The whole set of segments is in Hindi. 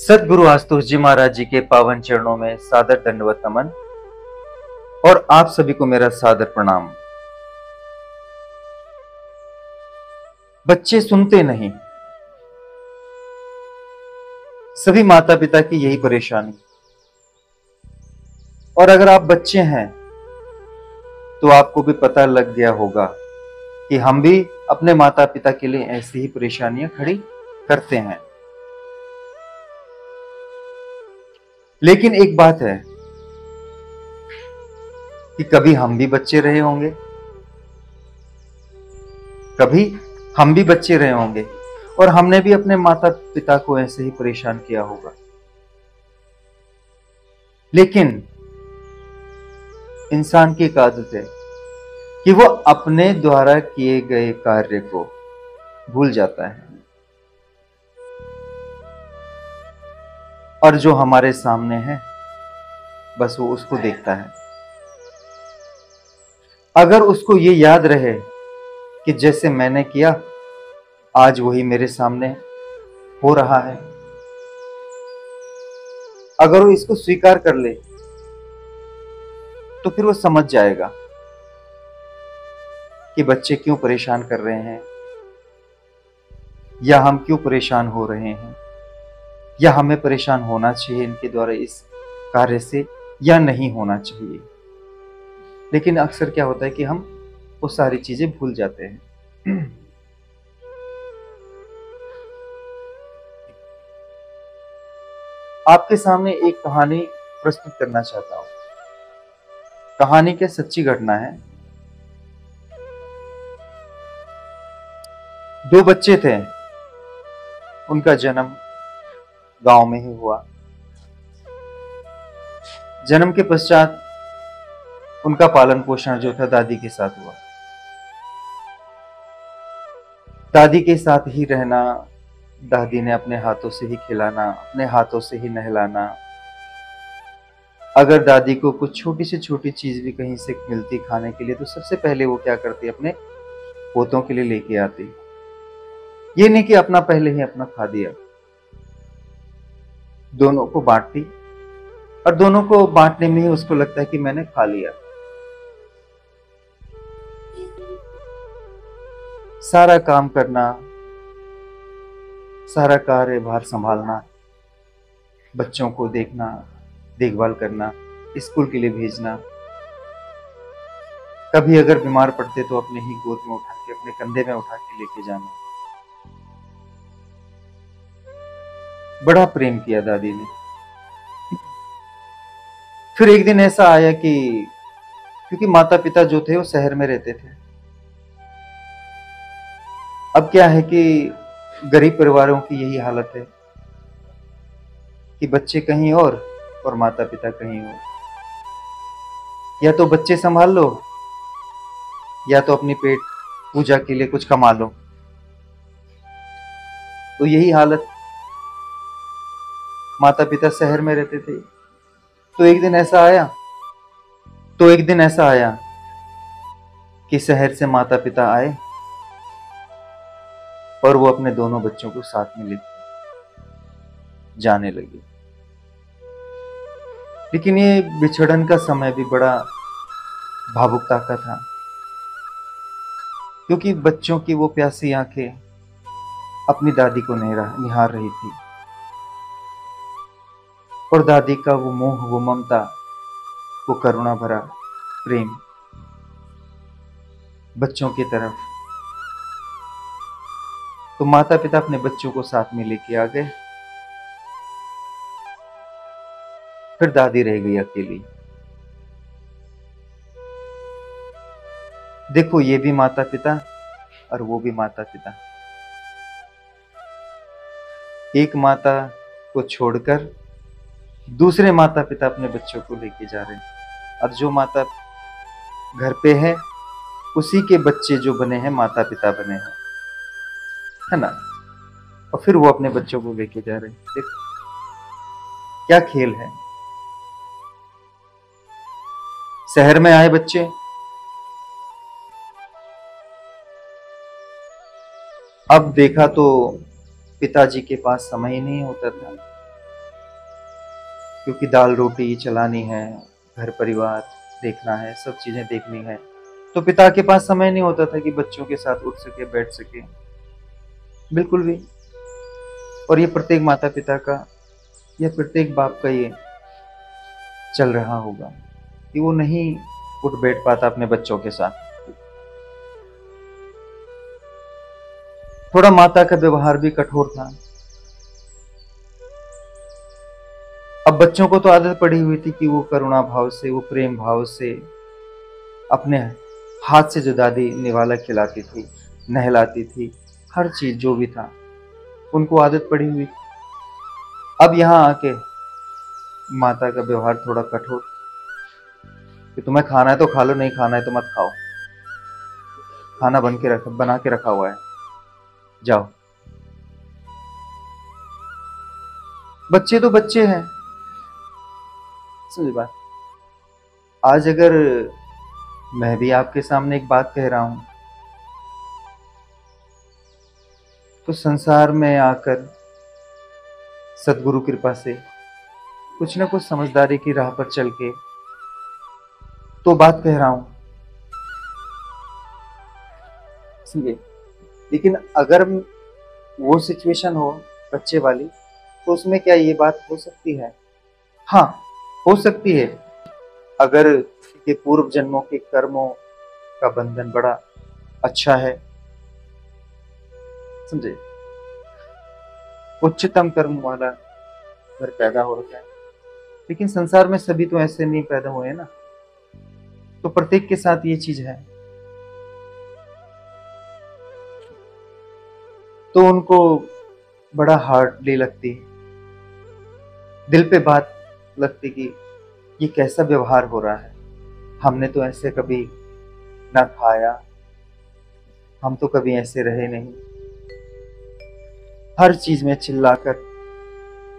सद्गुरु आशुतोष जी महाराज जी के पावन चरणों में सादर दंडवत नमन और आप सभी को मेरा सादर प्रणाम। बच्चे सुनते नहीं, सभी माता पिता की यही परेशानी। और अगर आप बच्चे हैं तो आपको भी पता लग गया होगा कि हम भी अपने माता पिता के लिए ऐसी ही परेशानियां खड़ी करते हैं। लेकिन एक बात है कि कभी हम भी बच्चे रहे होंगे, कभी हम भी बच्चे रहे होंगे और हमने भी अपने माता पिता को ऐसे ही परेशान किया होगा। लेकिन इंसान की एक आदत है कि वो अपने द्वारा किए गए कार्य को भूल जाता है और जो हमारे सामने है बस वो उसको देखता है। अगर उसको ये याद रहे कि जैसे मैंने किया आज वही मेरे सामने हो रहा है, अगर वो इसको स्वीकार कर ले तो फिर वो समझ जाएगा कि बच्चे क्यों परेशान कर रहे हैं या हम क्यों परेशान हो रहे हैं या हमें परेशान होना चाहिए इनके द्वारा इस कार्य से या नहीं होना चाहिए। लेकिन अक्सर क्या होता है कि हम वो सारी चीजें भूल जाते हैं। आपके सामने एक कहानी प्रस्तुत करना चाहता हूं। कहानी क्या सच्ची घटना है। दो बच्चे थे, उनका जन्म गांव में ही हुआ। जन्म के पश्चात उनका पालन पोषण जो था दादी के साथ हुआ। दादी के साथ ही रहना, दादी ने अपने हाथों से ही खिलाना, अपने हाथों से ही नहलाना। अगर दादी को कुछ छोटी से छोटी चीज भी कहीं से मिलती खाने के लिए तो सबसे पहले वो क्या करती, अपने पोतों के लिए लेके आती। ये नहीं कि अपना पहले ही अपना खा दिया, दोनों को बांटती और दोनों को बांटने में ही उसको लगता है कि मैंने खा लिया। सारा काम करना, सारा कार्यभार संभालना, बच्चों को देखना, देखभाल करना, स्कूल के लिए भेजना, कभी अगर बीमार पड़ते तो अपने ही गोद में उठा के, अपने कंधे में उठा के लेके जाना। बड़ा प्रेम किया दादी ने। फिर एक दिन ऐसा आया कि क्योंकि माता पिता जो थे वो शहर में रहते थे। अब क्या है कि गरीब परिवारों की यही हालत है कि बच्चे कहीं और माता पिता कहीं और। या तो बच्चे संभाल लो या तो अपनी पेट पूजा के लिए कुछ कमा लो। तो यही हालत, माता पिता शहर में रहते थे। तो एक दिन ऐसा आया कि शहर से माता पिता आए और वो अपने दोनों बच्चों को साथ में लेके जाने लगे। लेकिन ये बिछड़न का समय भी बड़ा भावुकता का था, क्योंकि बच्चों की वो प्यासी आंखें अपनी दादी को निहार रही थी और दादी का वो मोह, वो ममता, वो करुणा भरा प्रेम बच्चों की तरफ। तो माता पिता अपने बच्चों को साथ में लेके आ गए। फिर दादी रह गई अकेली। देखो, ये भी माता पिता और वो भी माता पिता। एक माता को छोड़कर दूसरे माता पिता अपने बच्चों को लेके जा रहे हैं और जो माता घर पे है उसी के बच्चे जो बने हैं माता पिता बने हैं, है ना। और फिर वो अपने बच्चों को लेके जा रहे हैं। देखो क्या खेल है। शहर में आए बच्चे, अब देखा तो पिताजी के पास समय ही नहीं होता था। क्योंकि दाल रोटी चलानी है, घर परिवार देखना है, सब चीजें देखनी है, तो पिता के पास समय नहीं होता था कि बच्चों के साथ उठ सके, बैठ सके, बिल्कुल भी। और ये प्रत्येक माता पिता का या प्रत्येक बाप का ये चल रहा होगा कि वो नहीं उठ बैठ पाता अपने बच्चों के साथ। थोड़ा माता का व्यवहार भी कठोर था। अब बच्चों को तो आदत पड़ी हुई थी कि वो करुणा भाव से, वो प्रेम भाव से अपने हाथ से जो दादी निवाला खिलाती थी, नहलाती थी, हर चीज जो भी था उनको आदत पड़ी हुई थी। अब यहाँ आके माता का व्यवहार थोड़ा कठोर कि तुम्हें खाना है तो खा लो, नहीं खाना है तो मत खाओ, खाना बना के रखा हुआ है, जाओ। बच्चे तो बच्चे हैं, समझ बात। आज अगर मैं भी आपके सामने एक बात कह रहा हूं तो संसार में आकर सदगुरु कृपा से कुछ ना कुछ समझदारी की राह पर चल के तो बात कह रहा हूं, समझे। लेकिन अगर वो सिचुएशन हो बच्चे वाली, तो उसमें क्या ये बात हो सकती है? हाँ, हो सकती है। अगर के पूर्व जन्मों के कर्मों का बंधन बड़ा अच्छा है, समझे, उच्चतम कर्म वाला घर पैदा हो रखा है। लेकिन संसार में सभी तो ऐसे नहीं पैदा हुए ना, तो प्रत्येक के साथ ये चीज है, तो उनको बड़ा हार्डली लगती है, दिल पे बात लगती कि ये कैसा व्यवहार हो रहा है, हमने तो ऐसे कभी ना खाया, हम तो कभी ऐसे रहे नहीं। हर चीज में चिल्लाकर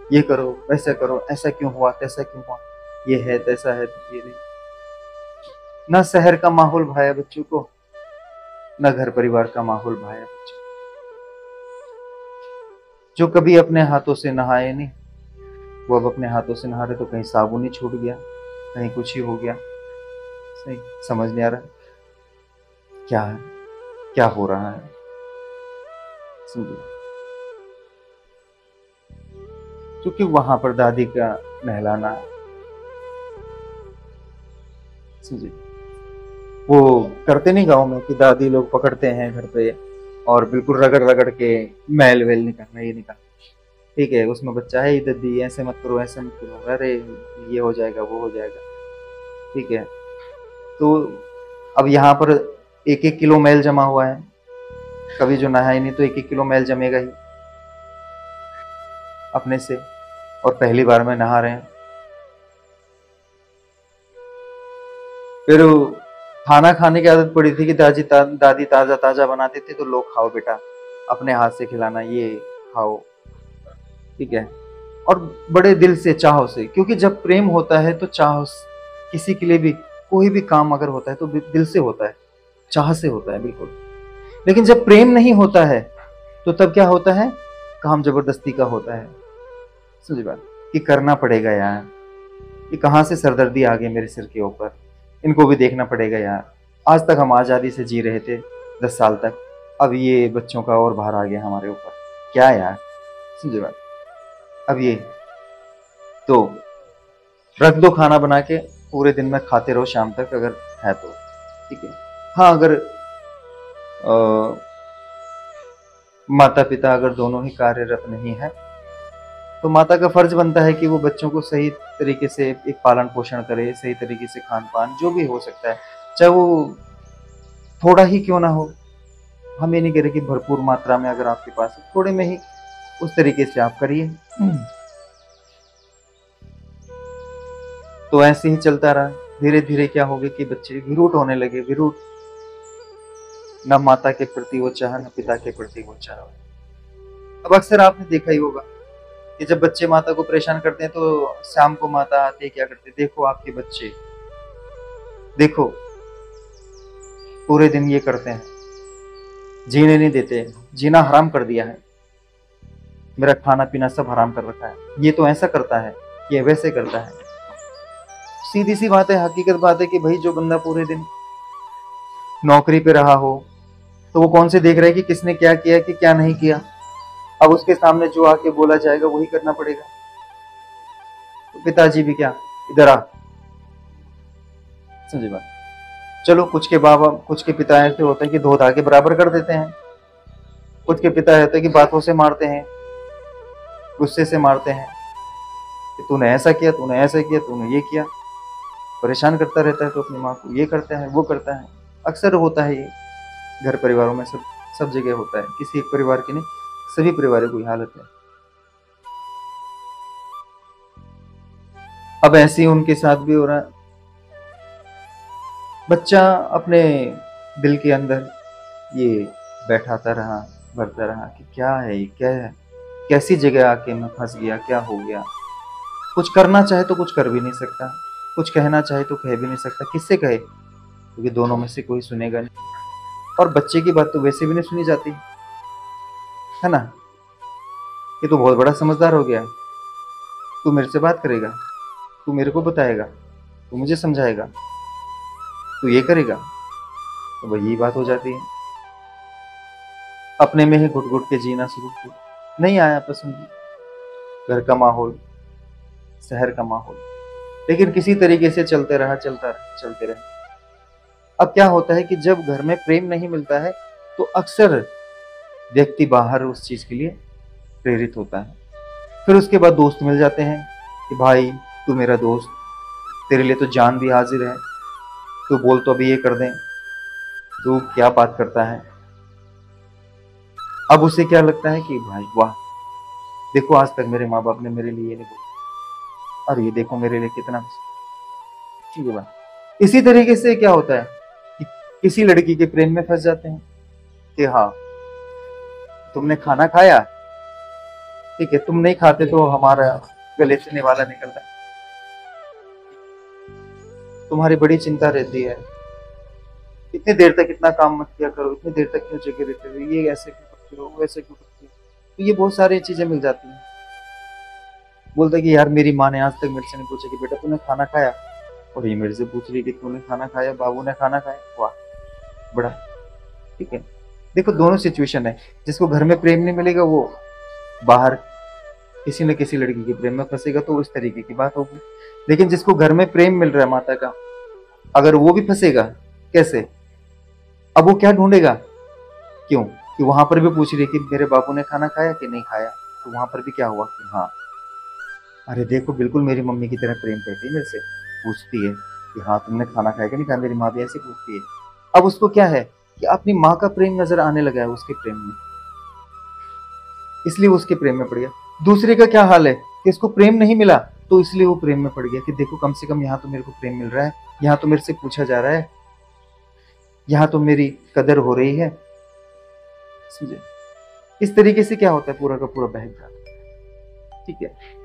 ये करो, वैसा करो, ऐसा क्यों हुआ, तैसा क्यों हुआ, ये है, तैसा है, ये नहीं। ना शहर का माहौल भाया बच्चों को, ना घर परिवार का माहौल भाया बच्चों। जो कभी अपने हाथों से नहाए नहीं, वो अब अपने हाथों से नहा रहे, तो कहीं साबुन ही छूट गया, कहीं कुछ ही हो गया, सही समझ नहीं आ रहा क्या है, क्या हो रहा है, समझो। क्योंकि वहां पर दादी का नहलाना, समझे, वो करते नहीं गाँव में कि दादी लोग पकड़ते हैं घर पे और बिल्कुल रगड़ रगड़ के मैल वैल निकालना, ये निकालना, ठीक है, उसमें बच्चा है, इधर दी, ऐसे मत करो, ऐसे मत करो, अरे ये हो जाएगा, वो हो जाएगा, ठीक है। तो अब यहाँ पर 1-1 किलो मैल जमा हुआ है, कभी जो नहाए नहीं तो 1-1 किलो मैल जमेगा ही अपने से, और पहली बार में नहा रहे हैं। फिर खाना खाने की आदत पड़ी थी कि दादी ताजा ताजा बनाते थे, तो लो खाओ बेटा, अपने हाथ से खिलाना, ये खाओ, ठीक है। और बड़े दिल से, चाह से, क्योंकि जब प्रेम होता है तो चाह, किसी के लिए भी कोई भी काम अगर होता है तो दिल से होता है, चाह से होता है, बिल्कुल। लेकिन जब प्रेम नहीं होता है तो तब क्या होता है, काम जबरदस्ती का होता है, समझ बात, कि करना पड़ेगा यार, कि कहां से सरदर्दी आ गई मेरे सिर के ऊपर, इनको भी देखना पड़ेगा यार। आज तक हम आजादी से जी रहे थे 10 साल तक, अब ये बच्चों का और भार आ गया हमारे ऊपर, क्या यार, समझे बात। अब ये तो रख दो खाना बना के, पूरे दिन में खाते रहो शाम तक अगर है तो, ठीक है। हाँ, अगर माता पिता अगर दोनों ही कार्यरत नहीं है, तो माता का फर्ज बनता है कि वो बच्चों को सही तरीके से एक पालन पोषण करे, सही तरीके से खान पान जो भी हो सकता है, चाहे वो थोड़ा ही क्यों ना हो। हम ये नहीं कह रहे कि भरपूर मात्रा में अगर आपके पास है, थोड़े में ही उस तरीके से आप करिए। तो ऐसे ही चलता रहा, धीरे धीरे क्या हो गया कि बच्चे विरूट होने लगे, विरूट, न माता के प्रति वो चाह, न पिता के प्रति वो चाह। अब अक्सर आपने देखा ही होगा कि जब बच्चे माता को परेशान करते हैं तो शाम को माता आती है, क्या करते हैं, देखो आपके बच्चे, देखो पूरे दिन ये करते हैं, जीने नहीं देते, जीना हराम कर दिया है, मेरा खाना पीना सब हराम कर रखा है, ये तो ऐसा करता है, ये वैसे करता है। सीधी सी बात है, हकीकत बात है कि भाई जो बंदा पूरे दिन नौकरी पे रहा हो तो वो कौन से देख रहा है कि किसने क्या किया कि क्या नहीं किया। अब उसके सामने जो आके बोला जाएगा वही करना पड़ेगा। तो पिताजी भी क्या, इधर आ, समझे बात। चलो कुछ के बाबा, कुछ के पिता ऐसे होते हैं कि धो धा के बराबर कर देते हैं, कुछ के पिता रहते हैं कि बातों से मारते हैं, गुस्से से मारते हैं कि तूने ऐसा किया, तूने ऐसा किया, तूने ये किया। परेशान करता रहता है तो अपनी माँ को, ये करता है वो करता है। अक्सर होता है ये घर परिवारों में, सब जगह होता है, किसी एक परिवार की नहीं, सभी परिवारों की हालत है। अब ऐसे ही उनके साथ भी हो रहा है। बच्चा अपने दिल के अंदर ये बैठाता रहा, भरता रहा कि क्या है ये, क्या है, कैसी जगह आके मैं फंस गया, क्या हो गया। कुछ करना चाहे तो कुछ कर भी नहीं सकता, कुछ कहना चाहे तो कह भी नहीं सकता। किससे कहे, क्योंकि दोनों में से कोई सुनेगा नहीं। और बच्चे की बात तो वैसे भी नहीं सुनी जाती है ना। ये तो बहुत बड़ा समझदार हो गया, तू मेरे से बात करेगा, तू मेरे को बताएगा, तू मुझे समझाएगा, तू ये करेगा। तो वही यही बात हो जाती है। अपने में ही घुट घुट के जीना शुरू किया, नहीं आया पसंद घर का माहौल, शहर का माहौल, लेकिन किसी तरीके से चलते रहा, चलते रहे। अब क्या होता है कि जब घर में प्रेम नहीं मिलता है तो अक्सर व्यक्ति बाहर उस चीज के लिए प्रेरित होता है। फिर उसके बाद दोस्त मिल जाते हैं कि भाई तू मेरा दोस्त, तेरे लिए तो जान भी हाजिर है, तू बोल तो अभी ये कर दें, तू क्या बात करता है। अब उसे क्या लगता है कि भाई वाह, देखो आज तक मेरे माँ बाप ने मेरे लिए ये नहीं बोला, और ये देखो मेरे लिए कितना ठीक है बात। इसी तरीके से क्या होता है कि किसी लड़की के प्रेम में फंस जाते हैं कि हाँ तुमने खाना खाया, ठीक है, तुम नहीं खाते तो हमारा गले से निवाला निकलता है, तुम्हारी बड़ी चिंता रहती है, इतनी देर तक इतना काम मत किया करो, इतनी देर तक क्यों जगे रहते हो, ये ऐसे क्यों करते हो, वो ऐसे क्यों करते हो। तो ये बहुत सारी चीजें मिल जाती हैं। बोलता है कि यार मेरी माँ ने आज तक मेरे से नहीं पूछा कि बेटा तूने खाना खाया, और ये मेरे से पूछ रही कि तूने खाना खाया, बाबू ने खाना खाया, वाह बड़ा ठीक है। देखो दोनों सिचुएशन है, जिसको घर में प्रेम नहीं मिलेगा वो बाहर किसी न किसी लड़की के प्रेम में फंसेगा, तो इस तरीके की बात होगी। लेकिन जिसको घर में प्रेम मिल रहा है माता का, अगर वो भी फंसेगा कैसे, अब वो क्या ढूंढेगा, क्यों कि वहां पर भी पूछ रही है कि मेरे बाबू ने खाना खाया कि नहीं खाया। तो वहां पर भी क्या हुआ कि हाँ अरे देखो बिल्कुल मेरी मम्मी की तरह प्रेम करती है मेरे से, पूछती है कि हाँ तुमने खाना खाया कि नहीं खाया, मेरी माँ भी ऐसे पूछती है। अब उसको क्या है कि अपनी माँ का प्रेम नजर आने लगा है उसके प्रेम में, इसलिए वो उसके प्रेम में पड़ गया। दूसरे का क्या हाल है कि इसको प्रेम नहीं मिला तो इसलिए वो प्रेम में पड़ गया कि देखो कम से कम यहाँ तो मेरे को प्रेम मिल रहा है, यहाँ तो मेरे से पूछा जा रहा है, यहाँ तो मेरी कदर हो रही है, समझे। इस तरीके से क्या होता है, पूरा का पूरा बहक जाता है, ठीक है।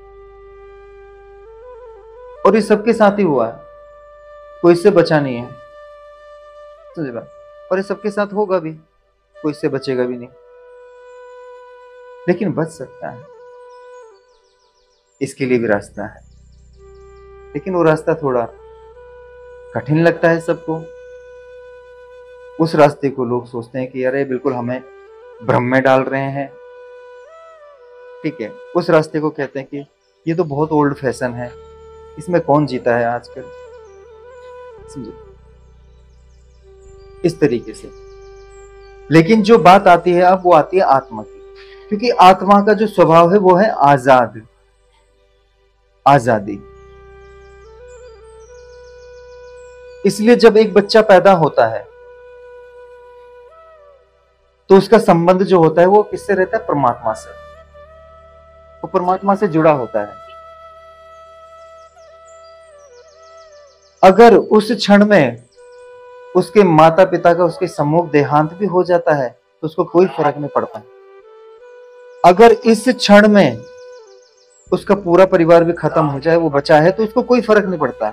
और ये सबके साथ ही हुआ है, कोई इससे बचा नहीं है, समझे बात। और ये सबके साथ होगा भी, कोई इससे बचेगा भी नहीं, लेकिन बच सकता है, इसके लिए भी रास्ता है। लेकिन वो रास्ता थोड़ा कठिन लगता है सबको। उस रास्ते को लोग सोचते हैं कि अरे बिल्कुल हमें भ्रम में डाल रहे हैं, ठीक है। उस रास्ते को कहते हैं कि ये तो बहुत ओल्ड फैशन है, इसमें कौन जीता है आजकल, समझे, इस तरीके से। लेकिन जो बात आती है अब वो आती है आत्मा की, क्योंकि आत्मा का जो स्वभाव है वो है आजादी। इसलिए जब एक बच्चा पैदा होता है तो उसका संबंध जो होता है वो किससे रहता है, परमात्मा से। वो परमात्मा से जुड़ा होता है। अगर उस क्षण में उसके माता पिता का उसके सम्मुख देहांत भी हो जाता है तो उसको कोई फर्क नहीं पड़ता। अगर इस क्षण में उसका पूरा परिवार भी खत्म हो जाए, वो बचा है, तो उसको कोई फर्क नहीं पड़ता।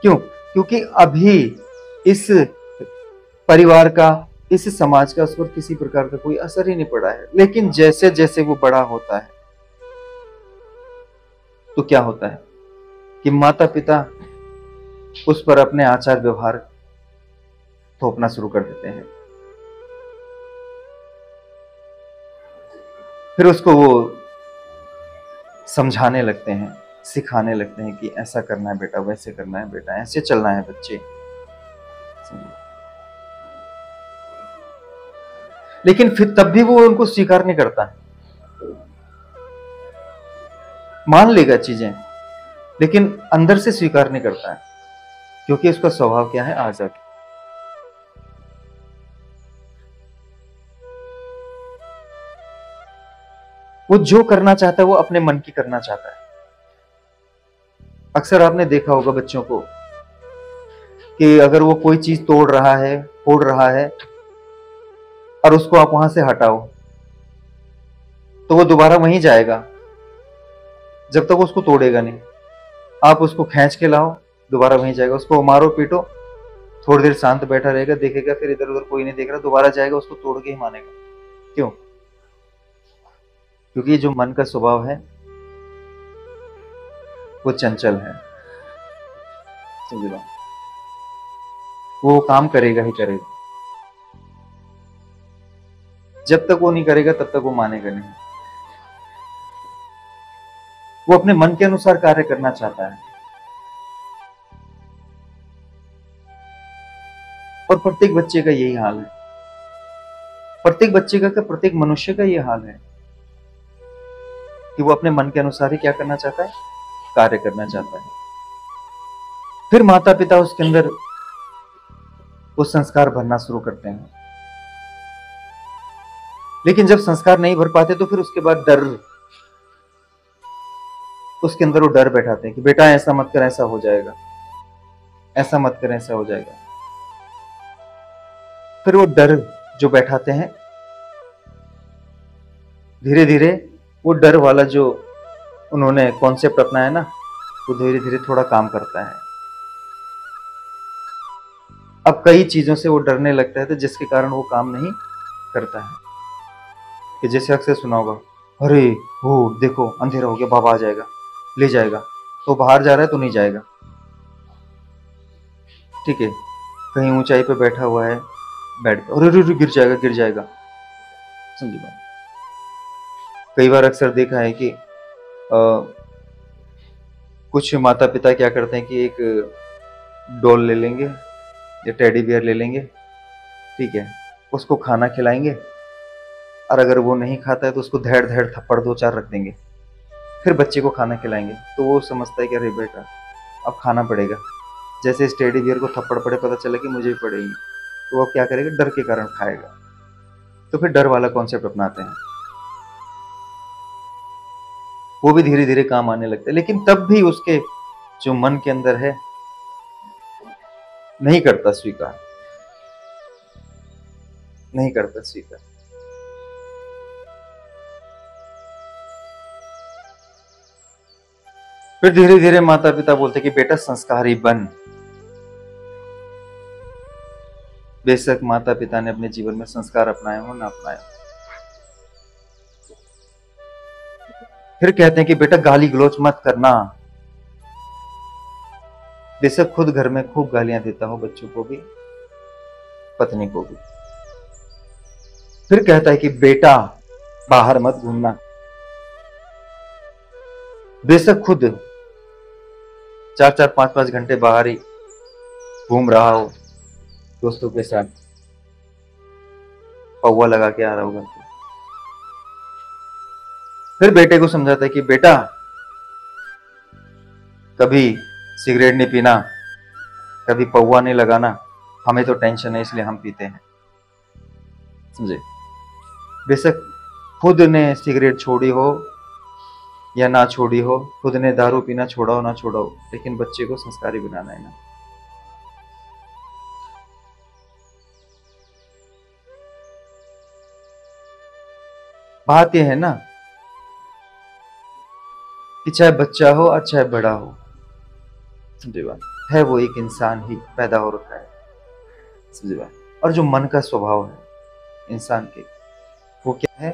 क्यों? क्योंकि अभी इस परिवार का, इस समाज का उस पर किसी प्रकार का कोई असर ही नहीं पड़ा है। लेकिन जैसे जैसे वो बड़ा होता है तो क्या होता है कि माता पिता उस पर अपने आचार व्यवहार थोपना शुरू कर देते हैं। फिर उसको वो समझाने लगते हैं, सिखाने लगते हैं कि ऐसा करना है बेटा, वैसे करना है बेटा, ऐसे चलना है बच्चे। लेकिन फिर तब भी वो उनको स्वीकार नहीं करता। मान लेगा चीजें, लेकिन अंदर से स्वीकार नहीं करता है, क्योंकि उसका स्वभाव क्या है? आजाद। वो जो करना चाहता है वो अपने मन की करना चाहता है। अक्सर आपने देखा होगा बच्चों को कि अगर वो कोई चीज तोड़ रहा है, फोड़ रहा है, और उसको आप वहां से हटाओ तो वो दोबारा वहीं जाएगा जब तक उसको तोड़ेगा नहीं। आप उसको खींच के लाओ, दोबारा वहीं जाएगा। उसको मारो पीटो, थोड़ी देर शांत बैठा रहेगा, देखेगा, फिर इधर उधर कोई नहीं देख रहा, दोबारा जाएगा, उसको तोड़ के ही मानेगा। क्यों? क्योंकि जो मन का स्वभाव है वो चंचल है। समझ लो, वो काम करेगा ही करेगा। जब तक वो नहीं करेगा तब तक वो मानेगा नहीं। वो अपने मन के अनुसार कार्य करना चाहता है। और प्रत्येक बच्चे का यही हाल है। प्रत्येक बच्चे का, प्रत्येक मनुष्य का यह हाल है कि वो अपने मन के अनुसार ही क्या करना चाहता है? कार्य करना चाहता है। फिर माता पिता उसके अंदर वो संस्कार भरना शुरू करते हैं। लेकिन जब संस्कार नहीं भर पाते तो फिर उसके बाद डर, उसके अंदर वो डर बैठाते हैं कि बेटा ऐसा मत कर, ऐसा हो जाएगा, ऐसा मत कर, ऐसा हो जाएगा। फिर वो डर जो बैठाते हैं, धीरे धीरे वो डर वाला जो उन्होंने कॉन्सेप्ट अपनाया ना, वो धीरे धीरे थोड़ा काम करता है। अब कई चीजों से वो डरने लगता है, तो जिसके कारण वो काम नहीं करता है। कि जैसे अक्सर सुना होगा, अरे वो देखो अंधेरा हो गया, बाबा आ जाएगा, ले जाएगा, तो बाहर जा रहा है तो नहीं जाएगा। ठीक है, कहीं ऊंचाई पे बैठा हुआ है बेड पे, अरे गिर जाएगा, गिर जाएगा। समझी बात? कई बार अक्सर देखा है कि कुछ माता पिता क्या करते हैं कि एक डॉल ले लेंगे या टेडी बियर ले लेंगे, ठीक है, उसको खाना खिलाएंगे, और अगर वो नहीं खाता है तो उसको धैड़ धैड़ थप्पड़ 2-4 रख देंगे। फिर बच्चे को खाना खिलाएंगे तो वो समझता है कि अरे बेटा अब खाना पड़ेगा। जैसे इस टेडी बियर को थप्पड़ पड़े, पता चला कि मुझे ही पड़ेगी, तो वो क्या करेगा? डर के कारण खाएगा। तो फिर डर वाला कॉन्सेप्ट अपनाते हैं, वो भी धीरे धीरे काम आने लगता है। लेकिन तब भी उसके जो मन के अंदर है नहीं करता स्वीकार, नहीं करता स्वीकार। फिर धीरे धीरे माता पिता बोलते कि बेटा संस्कारी बन। बेशक माता पिता ने अपने जीवन में संस्कार अपनाए हो ना अपनाए हो। फिर कहते हैं कि बेटा गाली गलौज मत करना। बेशक खुद घर में खूब गालियां देता हो, बच्चों को भी, पत्नी को भी। फिर कहता है कि बेटा बाहर मत घूमना। बेशक खुद 4-4, 5-5 घंटे बाहर ही घूम रहा हो दोस्तों के साथ, पौवा लगा के आ रहा होगा। फिर बेटे को समझाता है कि बेटा कभी सिगरेट नहीं पीना, कभी पौवा नहीं लगाना, हमें तो टेंशन है इसलिए हम पीते हैं। समझे? बेशक खुद ने सिगरेट छोड़ी हो या ना छोड़ी हो, खुद ने दारू पीना छोड़ा हो ना छोड़ा हो, लेकिन बच्चे को संस्कारी बनाना है ना। बात यह है ना कि चाहे बच्चा हो और चाहे बड़ा हो, समझे बात, है वो एक इंसान ही पैदा हो रखा है। समझे बात? और जो मन का स्वभाव है इंसान के, वो क्या है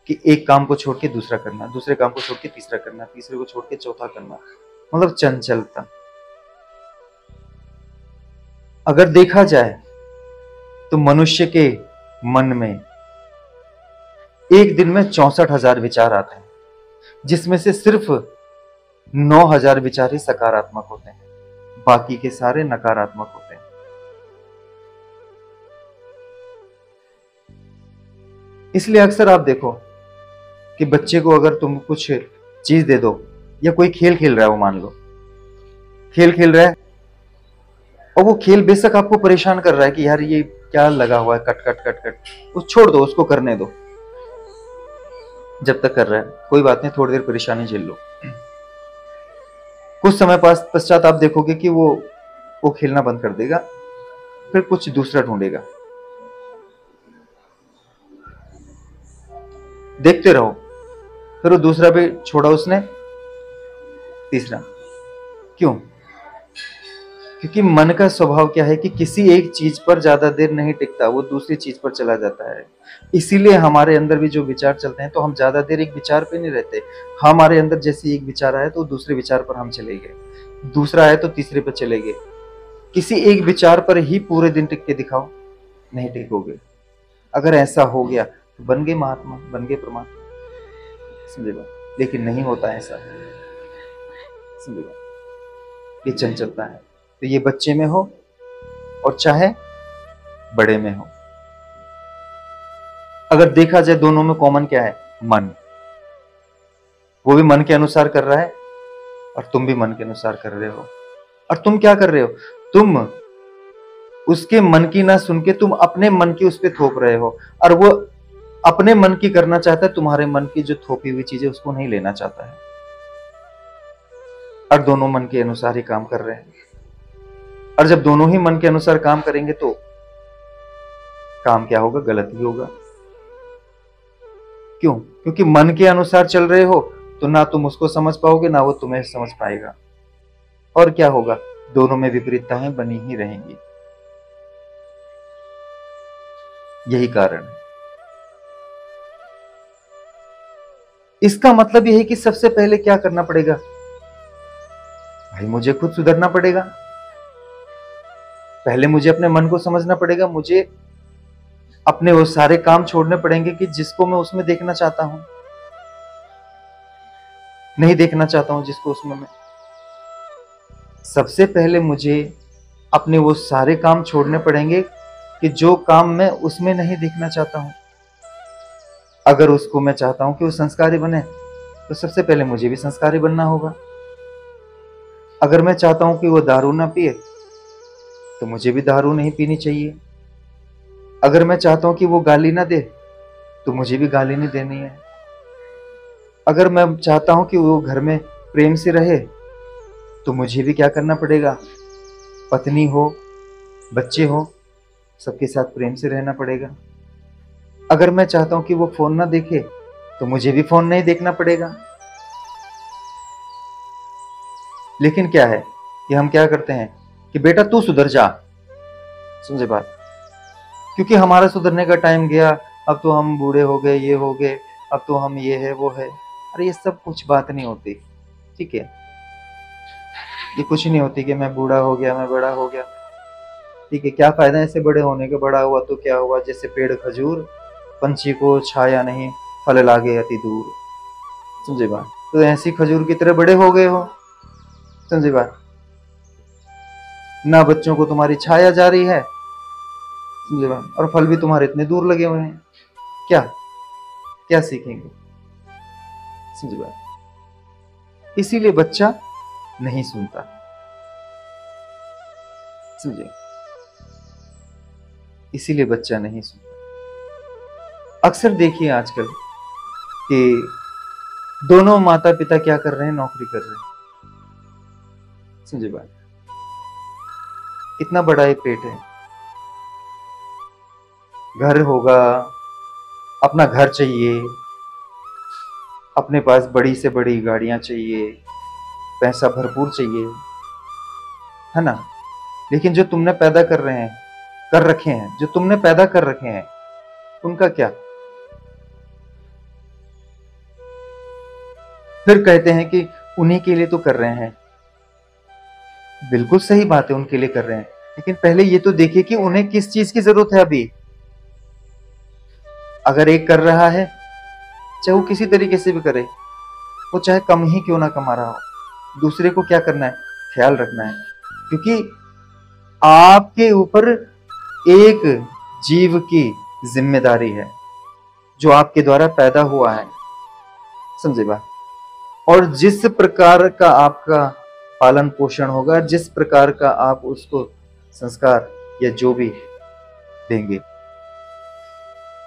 कि एक काम को छोड़ के दूसरा करना, दूसरे काम को छोड़ के तीसरा करना, तीसरे को छोड़ के चौथा करना, मतलब चंचलता। अगर देखा जाए तो मनुष्य के मन में एक दिन में 64,000 विचार आते हैं, जिसमें से सिर्फ 9,000 विचार ही सकारात्मक होते हैं, बाकी के सारे नकारात्मक होते हैं। इसलिए अक्सर आप देखो कि बच्चे को अगर तुम कुछ चीज दे दो, या कोई खेल खेल रहा है, वो मान लो खेल खेल रहा है, और वो खेल बेशक आपको परेशान कर रहा है कि यार ये क्या लगा हुआ है, कट कट कट कट, वो छोड़ दो, उसको करने दो। जब तक कर रहा है कोई बात नहीं, थोड़ी देर परेशानी झेल लो। कुछ समय पश्चात आप देखोगे कि वो खेलना बंद कर देगा, फिर कुछ दूसरा ढूंढेगा। देखते रहो, फिर वो दूसरा भी छोड़ा उसने, तीसरा। क्यों? क्योंकि मन का स्वभाव क्या है कि किसी एक चीज पर ज्यादा देर नहीं टिकता, वो दूसरी चीज पर चला जाता है। इसीलिए हमारे अंदर भी जो विचार चलते हैं, तो हम ज्यादा देर एक विचार पे नहीं रहते। हमारे अंदर जैसे एक विचार आया तो दूसरे विचार पर हम चले गए, दूसरा आया तो तीसरे पर चले गए। किसी एक विचार पर ही पूरे दिन टिक के दिखाओ, नहीं टिकोगे। अगर ऐसा हो गया तो बन गए महात्मा, बन गए परमात्मा, समझे बात? लेकिन नहीं होता ऐसा, समझे बात? ये चंचलता है। तो ये बच्चे में हो और चाहे बड़े में हो। अगर देखा जाए दोनों में कॉमन क्या है? मन। वो भी मन के अनुसार कर रहा है और तुम भी मन के अनुसार कर रहे हो। और तुम क्या कर रहे हो? तुम उसके मन की ना सुन के तुम अपने मन की उस पर थोप रहे हो, और वो अपने मन की करना चाहता है, तुम्हारे मन की जो थोपी हुई चीज है उसको नहीं लेना चाहता है। और दोनों मन के अनुसार ही काम कर रहे हैं। और जब दोनों ही मन के अनुसार काम करेंगे तो काम क्या होगा? गलत ही होगा। क्यों? क्योंकि मन के अनुसार चल रहे हो तो ना तुम उसको समझ पाओगे, ना वो तुम्हें समझ पाएगा। और क्या होगा? दोनों में विपरीतताएं बनी ही रहेंगी। यही कारण है। इसका मतलब यह है कि सबसे पहले क्या करना पड़ेगा? भाई मुझे खुद सुधरना पड़ेगा। पहले मुझे अपने मन को समझना पड़ेगा। मुझे अपने वो सारे काम छोड़ने पड़ेंगे कि जिसको मैं उसमें देखना चाहता हूं, नहीं देखना चाहता हूं जिसको उसमें मैं। सबसे पहले मुझे अपने वो सारे काम छोड़ने पड़ेंगे कि जो काम मैं उसमें नहीं देखना चाहता हूं। अगर उसको मैं चाहता हूं कि वो संस्कारी बने, तो सबसे पहले मुझे भी संस्कारी बनना होगा। अगर मैं चाहता हूं कि वो दारू ना पिए, तो मुझे भी दारू नहीं पीनी चाहिए। अगर मैं चाहता हूं कि वो गाली ना दे, तो मुझे भी गाली नहीं देनी है। अगर मैं चाहता हूं कि वो घर में प्रेम से रहे, तो मुझे भी क्या करना पड़ेगा? पत्नी हो, बच्चे हो, सबके साथ प्रेम से रहना पड़ेगा। अगर मैं चाहता हूं कि वो फोन ना देखे, तो मुझे भी फोन नहीं देखना पड़ेगा। लेकिन क्या है कि हम क्या करते हैं कि बेटा तू सुधर जा, समझे बात? क्योंकि हमारा सुधरने का टाइम गया, अब तो हम बूढ़े हो गए, ये हो गए, अब तो हम ये है वो है। अरे ये सब कुछ बात नहीं होती, ठीक है? ये कुछ नहीं होती कि मैं बूढ़ा हो गया, मैं बड़ा हो गया, ठीक है? क्या फायदा ऐसे बड़े होने का? बड़ा हुआ तो क्या हुआ? जैसे पेड़ खजूर, पंछी को छाया नहीं, फल लागे अति दूर, समझे बात? तो ऐसी खजूर की तरह बड़े हो गए हो, समझे बात? ना बच्चों को तुम्हारी छाया जा रही है, समझे बात? और फल भी तुम्हारे इतने दूर लगे हुए हैं। क्या क्या सीखेंगे, समझे बात? इसीलिए बच्चा नहीं सुनता, समझे? इसीलिए बच्चा नहीं सुनता। अक्सर देखिए आजकल कि दोनों माता पिता क्या कर रहे हैं? नौकरी कर रहे हैं, समझे बात? इतना बड़ा एक पेट है, घर होगा, अपना घर चाहिए, अपने पास बड़ी से बड़ी गाड़ियां चाहिए, पैसा भरपूर चाहिए, है ना? लेकिन जो तुमने पैदा कर रखे हैं, जो तुमने पैदा कर रखे हैं, उनका क्या? फिर कहते हैं कि उन्हीं के लिए तो कर रहे हैं। बिल्कुल सही बात है, उनके लिए कर रहे हैं, लेकिन पहले ये तो देखिए कि उन्हें किस चीज की जरूरत है अभी। अगर एक कर रहा है, चाहे वो किसी तरीके से भी करे, वो चाहे कम ही क्यों ना कमा रहा हो, दूसरे को क्या करना है, ख्याल रखना है। क्योंकि आपके ऊपर एक जीव की जिम्मेदारी है जो आपके द्वारा पैदा हुआ है, समझे बात। और जिस प्रकार का आपका पालन पोषण होगा, जिस प्रकार का आप उसको संस्कार या जो भी देंगे,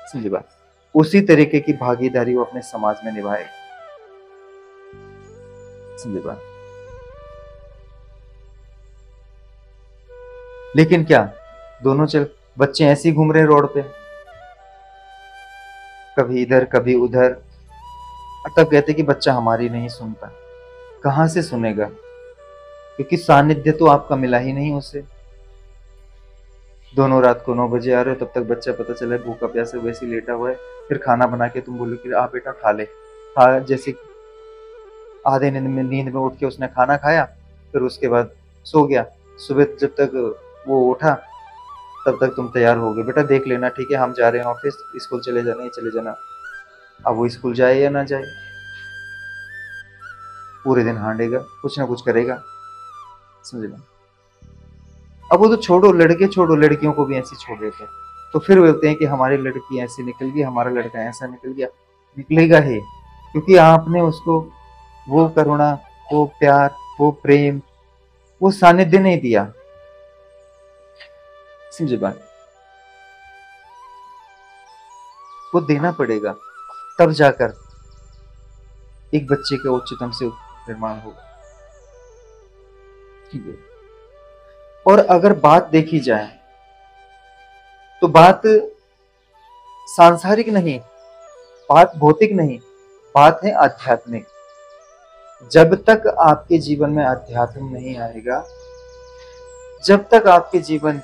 समझे बात, उसी तरीके की भागीदारी वो अपने समाज में निभाएगा, समझे बात। लेकिन क्या दोनों बच्चे ऐसे ही घूम रहे रोड पे, कभी इधर कभी उधर, तब कहते कि बच्चा हमारी नहीं सुनता। कहां से सुनेगा, क्योंकि सानिध्य तो आपका मिला ही नहीं उसे। दोनों रात को 9 बजे आ रहे हो, तब तक बच्चा पता चला है भूखा प्यासा वैसे ही लेटा हुआ है। फिर खाना बना के तुम बोलो कि आ बेटा खा ले, खा, जैसे आधे नींद में उठ के उसने खाना खाया, फिर उसके बाद सो गया। सुबह जब तक वो उठा तब तक तुम तैयार हो गए, बेटा देख लेना, ठीक है हम जा रहे हैं ऑफिस, स्कूल चले जाना, ये चले जाना। अब वो स्कूल जाए या ना जाए, पूरे दिन हांडेगा, कुछ ना कुछ करेगा, समझ लो। अब वो तो छोड़ो, लड़के छोड़ो, लड़कियों को भी ऐसे छोड़ देते हैं। तो फिर बोलते हैं कि हमारी लड़की ऐसी निकल गई, हमारा लड़का ऐसा निकल गया। निकलेगा ही, क्योंकि आपने उसको वो करुणा, वो प्यार, वो प्रेम, वो सानिध्य नहीं दिया, समझे बात। वो देना पड़ेगा, तब जाकर एक बच्चे का उच्चतम से निर्माण होगा, ठीक है। और अगर बात देखी जाए तो बात सांसारिक नहीं, बात भौतिक नहीं, बात है आध्यात्मिक। जब तक आपके जीवन में अध्यात्म नहीं आएगा, जब तक आपके जीवन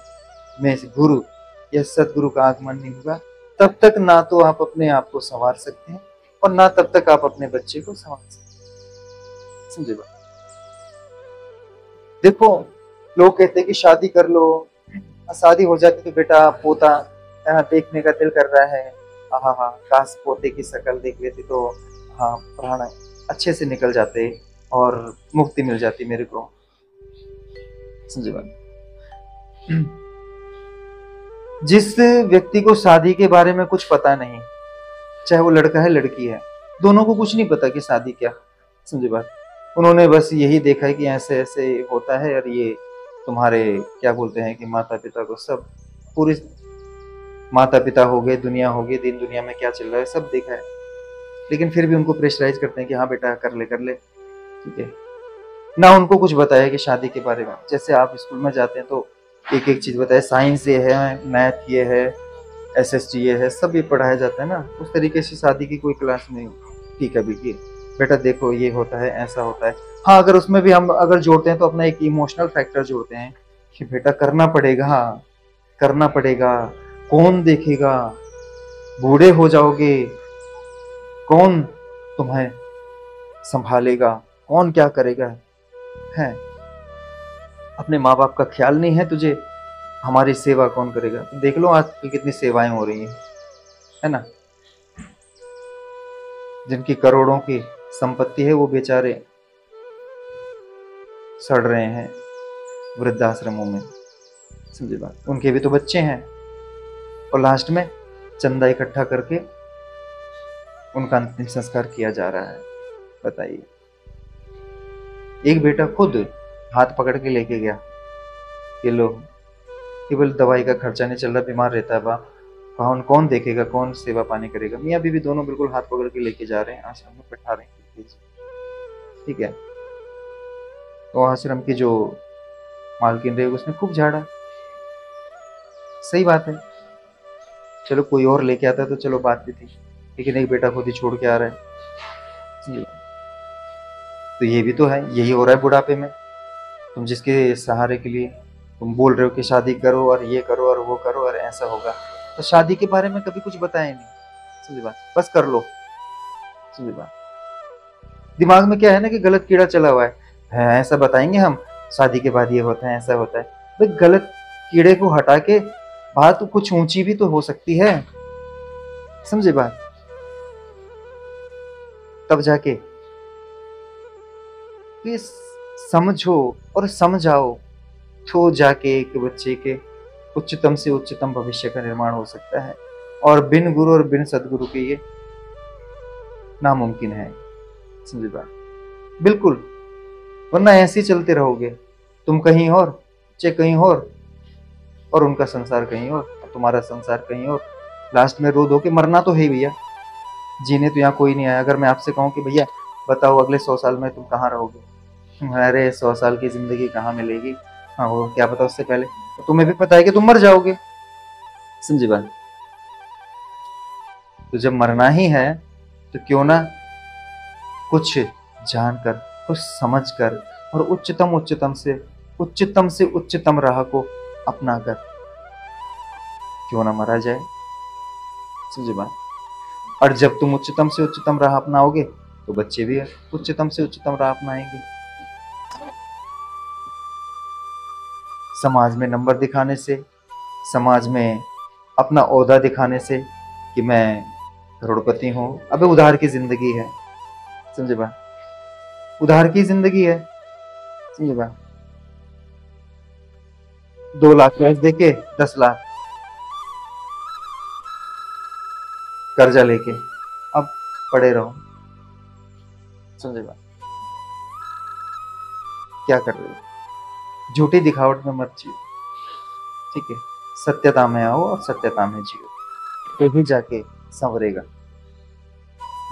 में गुरु या सदगुरु का आगमन नहीं होगा, तब तक ना तो आप अपने आप को संवार सकते हैं और ना तब तक आप अपने बच्चे को संवार सकते हैं, समझे बात। देखो लोग कहते हैं कि शादी कर लो, शादी हो जाती तो बेटा पोता देखने का दिल कर रहा है, हाँ हाँ काश पोते की शक्ल देख लेती तो हाँ प्राण अच्छे से निकल जाते और मुक्ति मिल जाती मेरे को, समझे बात। जिस व्यक्ति को शादी के बारे में कुछ पता नहीं, चाहे वो लड़का है लड़की है, दोनों को कुछ नहीं पता कि शादी क्या, समझे बात। उन्होंने बस यही देखा है कि ऐसे ऐसे होता है और ये तुम्हारे क्या बोलते हैं कि माता पिता को सब, पूरे माता पिता हो गए, दुनिया हो गई, दिन दुनिया में क्या चल रहा है सब देखा है, लेकिन फिर भी उनको प्रेशराइज करते हैं कि हाँ बेटा कर ले, ठीक है। ना उनको कुछ बताया कि शादी के बारे में। जैसे आप स्कूल में जाते हैं तो एक एक चीज बताए, साइंस ये है, मैथ ये है, एसएसटी ये है, सब ये पढ़ाया जाता है ना। उस तरीके से शादी की कोई क्लास नहीं, ठीक है अभी बेटा देखो ये होता है, ऐसा होता है। हाँ अगर उसमें भी हम अगर जोड़ते हैं तो अपना एक इमोशनल फैक्टर जोड़ते हैं कि बेटा करना पड़ेगा, हाँ करना पड़ेगा, कौन देखेगा, बूढ़े हो जाओगे, कौन तुम्हें संभालेगा, कौन क्या करेगा, है अपने माँ बाप का ख्याल नहीं है तुझे, हमारी सेवा कौन करेगा। तो देख लो आजकल कितनी सेवाएं हो रही है ना। जिनकी करोड़ों की संपत्ति है वो बेचारे सड़ रहे हैं वृद्धाश्रमों में, समझे बात। उनके भी तो बच्चे हैं और लास्ट में चंदा इकट्ठा करके उनका अंतिम संस्कार किया जा रहा है। बताइए, एक बेटा खुद हाथ पकड़ के लेके गया कि लो केवल दवाई का खर्चा नहीं चल रहा, बीमार रहता है बाप, कौन देखेगा, कौन सेवा पानी करेगा। मियाँ बीवी दोनों बिल्कुल हाथ पकड़ के लेके जा रहे हैं, आश्रम में बैठा रहे हैं, ठीक है। तो आश्रम की जो मालकिन रही उसने खूब झाड़ा, सही बात है, चलो कोई और लेके आता तो चलो बात भी थी, लेकिन एक बेटा खुद ही छोड़ के आ रहा है। तो ये भी तो है, यही हो रहा है बुढ़ापे में। तुम जिसके सहारे के लिए तुम बोल रहे हो कि शादी करो और ये करो और वो करो और ऐसा होगा, तो शादी के बारे में कभी कुछ बताया नहीं, समझे बात, बस कर लो, समझे बात। दिमाग में क्या है ना कि गलत कीड़ा चला हुआ है, ऐसा बताएंगे हम शादी के बाद ये होता है, ऐसा होता है। भाई गलत कीड़े को हटा के बात कुछ ऊंची भी तो हो सकती है, समझे बात? तब जाके तो ये समझो और समझाओ, तो जाके एक बच्चे के उच्चतम से उच्चतम भविष्य का निर्माण हो सकता है। और बिन गुरु और बिन सदगुरु के ये नामुमकिन है, समझे बात? बिल्कुल, वरना ऐसे ही चलते रहोगे, तुम कहीं और, बच्चे कहीं और उनका संसार कहीं और तुम्हारा संसार कहीं और। लास्ट में रो धो के मरना तो है ही भैया, जीने तो यहाँ कोई नहीं आया। अगर मैं आपसे कहूँ कि भैया बताओ अगले 100 साल में तुम कहाँ रहोगे, अरे 100 साल की जिंदगी कहाँ मिलेगी, हाँ वो क्या पता उससे पहले, तो तुम्हें भी पता है कि तुम मर जाओगे, समझे बात? तो जब मरना ही है तो क्यों ना कुछ जानकर, कुछ समझकर और उच्चतम से उच्चतम राह को अपना कर क्यों ना मरा जाए, समझे बात? और जब तुम उच्चतम से उच्चतम राह अपनाओगे तो बच्चे भी उच्चतम से उच्चतम राह अपनाएंगे। समाज में नंबर दिखाने से, समाज में अपना ओहदा दिखाने से कि मैं करोड़पति हूँ, अबे उधार की जिंदगी है, समझे बा? उधार की जिंदगी है, समझे बा? 2 लाख कैश देके 10 लाख कर्जा लेके अब पड़े रहो, समझे बा? क्या कर रहे हो? झूठी दिखावट में मत जियो, ठीक है? सत्यता में आओ और सत्यता में जियो, तो ही जाके संवरेगा।